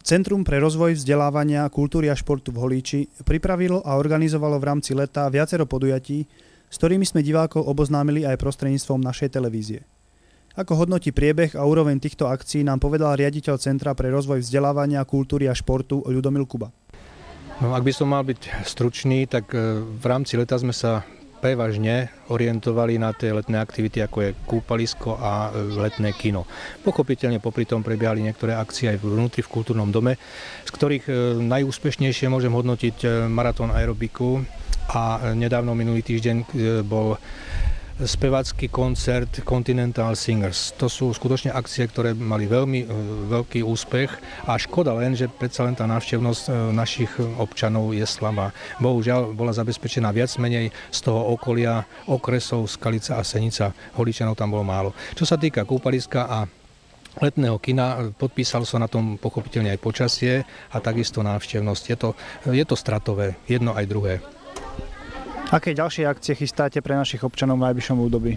Centrum pre rozvoj vzdelávania, kultúry a športu v Holíči pripravilo a organizovalo v rámci leta viacero podujatí, s ktorými sme divákov oboznámili aj prostredníctvom našej televízie. Ako hodnotí priebeh a úroveň týchto akcií, nám povedal riaditeľ Centra pre rozvoj vzdelávania, kultúry a športu Ľudomil Kuba. No, ak by som mal byť stručný, tak v rámci leta sme sa prevažne orientovali na tie letné aktivity, ako je kúpalisko a letné kino. Pochopiteľne popri tom prebiehali niektoré akcie aj vnútri v kultúrnom dome, z ktorých najúspešnejšie môžem hodnotiť maratón aerobiku a nedávno minulý týždeň bol spevácky koncert Continental Singers. To sú skutočne akcie, ktoré mali veľmi veľký úspech a škoda len, že predsa len tá návštevnosť našich občanov je slabá. Bohužiaľ bola zabezpečená viac menej z toho okolia okresov Skalica a Senica. Holíčanov tam bolo málo. Čo sa týka kúpaliska a letného kina, podpísalo sa na tom pochopiteľne aj počasie a takisto návštevnosť. Je to stratové, jedno aj druhé. Aké ďalšie akcie chystáte pre našich občanov v najbližšom období?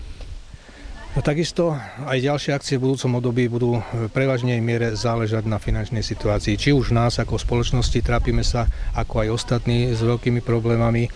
No, takisto aj ďalšie akcie v budúcom období budú v prevažnej miere záležať na finančnej situácii. Či už nás ako spoločnosti, trápime sa ako aj ostatní s veľkými problémami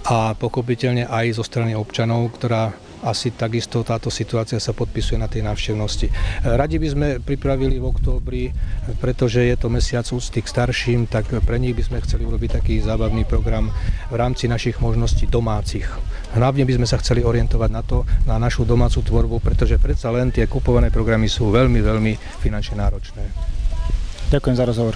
a pochopiteľne aj zo strany občanov, ktorá asi takisto táto situácia sa podpisuje na tej návštevnosti. Radi by sme pripravili v októbri, pretože je to mesiac úcty k starším, tak pre nich by sme chceli urobiť taký zábavný program v rámci našich možností domácich. Hlavne by sme sa chceli orientovať na to, na našu domácu tvorbu, pretože predsa len tie kupované programy sú veľmi, veľmi finančne náročné. Ďakujem za rozhovor.